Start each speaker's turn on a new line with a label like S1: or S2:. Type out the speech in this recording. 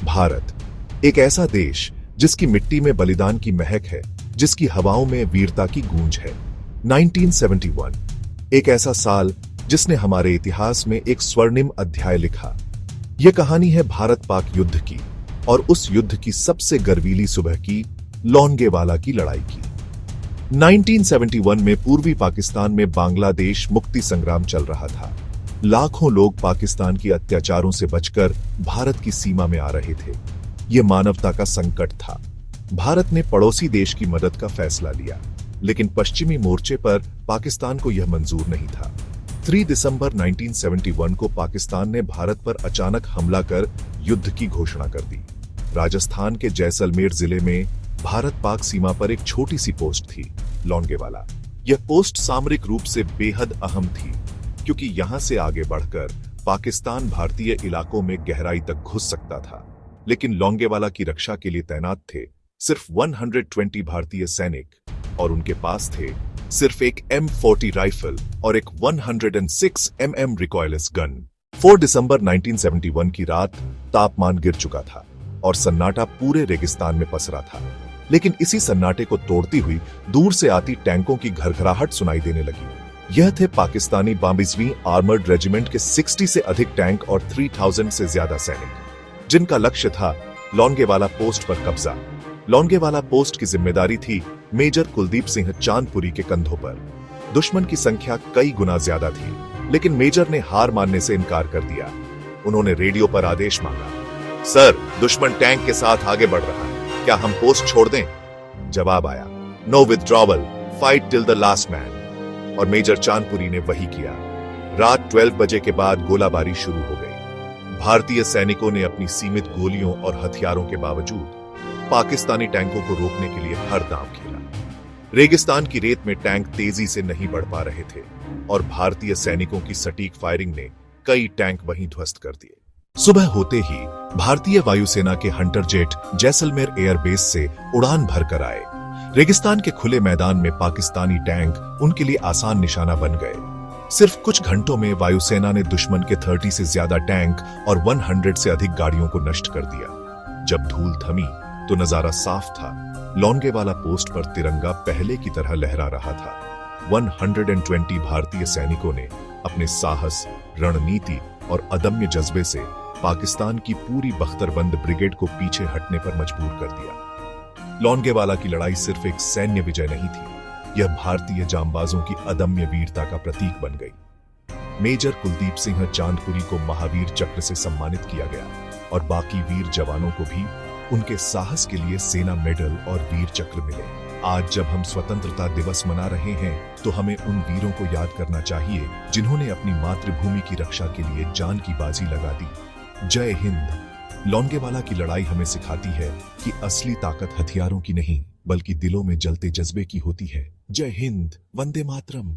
S1: भारत एक ऐसा देश जिसकी मिट्टी में बलिदान की महक है, जिसकी हवाओं में वीरता की गूंज है। 1971 एक ऐसा साल जिसने हमारे इतिहास में एक स्वर्णिम अध्याय लिखा। यह कहानी है भारत पाक युद्ध की, और उस युद्ध की सबसे गर्वीली सुबह की, लोंगेवाला की लड़ाई की। 1971 में पूर्वी पाकिस्तान में बांग्लादेश मुक्ति संग्राम चल रहा था। लाखों लोग पाकिस्तान के अत्याचारों से बचकर भारत की सीमा में आ रहे थे। यह मानवता का संकट था। भारत ने पड़ोसी देश की मदद का फैसला लिया, लेकिन पश्चिमी मोर्चे पर पाकिस्तान को यह मंजूर नहीं था। 3 दिसंबर 1971 को पाकिस्तान ने भारत पर अचानक हमला कर युद्ध की घोषणा कर दी। राजस्थान के जैसलमेर जिले में भारत पाक सीमा पर एक छोटी सी पोस्ट थी, लोंगेवाला। यह पोस्ट सामरिक रूप से बेहद अहम थी, क्योंकि यहां से आगे बढ़कर पाकिस्तान भारतीय इलाकों में गहराई तक घुस सकता था। लेकिन लोंगेवाला की रक्षा के लिए तैनात थे सिर्फ 120 भारतीय सैनिक, और उनके पास थे सिर्फ एक M40 राइफल और एक 106 mm रिकॉयलेस गन। 4 दिसंबर 1971 की रात तापमान गिर चुका था और सन्नाटा पूरे रेगिस्तान में पसरा था। लेकिन इसी सन्नाटे को तोड़ती हुई दूर से आती टैंकों की घरघराहट सुनाई देने लगी। यह थे पाकिस्तानी 22वीं आर्मर्ड रेजिमेंट के 60 से अधिक टैंक और 3000 से ज्यादा सैनिक, जिनका लक्ष्य था लोंगेवाला पोस्ट पर कब्जा। लोंगेवाला पोस्ट की जिम्मेदारी थी मेजर कुलदीप सिंह चांदपुरी के कंधों पर। दुश्मन की संख्या कई गुना ज्यादा थी, लेकिन मेजर ने हार मानने से इनकार कर दिया। उन्होंने रेडियो पर आदेश मांगा, सर, दुश्मन टैंक के साथ आगे बढ़ रहा है, क्या हम पोस्ट छोड़ दें? जवाब आया, no withdrawal, fight till the last man. और मेजर चांदपुरी ने वही किया। रात 12 बजे के बाद गोलाबारी शुरू हो गई। भारतीय सैनिकों ने अपनी सीमित गोलियों और हथियारों के बावजूद पाकिस्तानी टैंकों को रोकने के लिए हर दांव खेला। रेगिस्तान की रेत में टैंक तेजी से नहीं बढ़ पा रहे थे, और भारतीय सैनिकों की सटीक फायरिंग ने कई टैंक वहीं ध्वस्त कर दिए। सुबह होते ही भारतीय वायुसेना के हंटर जेट जैसलमेर एयरबेस से उड़ान भरकर आए। रेगिस्तान के खुले मैदान में पाकिस्तानी टैंक उनके लिए आसान निशाना बन गए। सिर्फ कुछ घंटों में वायुसेना ने दुश्मन के 30 से ज्यादा टैंक और 100 से अधिक गाड़ियों को नष्ट कर दिया। जब धूल थमी तो नजारा साफ था। लोंगेवाला पोस्ट पर तिरंगा पहले की तरह लहरा रहा था। 120 भारतीय सैनिकों ने अपने साहस, रणनीति और अदम्य जज्बे से पाकिस्तान की पूरी बख्तरबंद ब्रिगेड को पीछे हटने पर मजबूर कर दिया। लोंगेवाला की लड़ाई सिर्फ एक सैन्य विजय नहीं थी, यह भारतीय जांबाजों की अदम्य वीरता का प्रतीक बन गई। मेजर कुलदीप सिंह चांदपुरी को महावीर चक्र से सम्मानित किया गया, और बाकी वीर जवानों को भी उनके साहस के लिए सेना मेडल और वीर चक्र मिले। आज जब हम स्वतंत्रता दिवस मना रहे हैं, तो हमें उन वीरों को याद करना चाहिए जिन्होंने अपनी मातृभूमि की रक्षा के लिए जान की बाजी लगा दी। जय हिंद। लोंगेवाला की लड़ाई हमें सिखाती है कि असली ताकत हथियारों की नहीं, बल्कि दिलों में जलते जज्बे की होती है। जय हिंद, वंदे मातरम।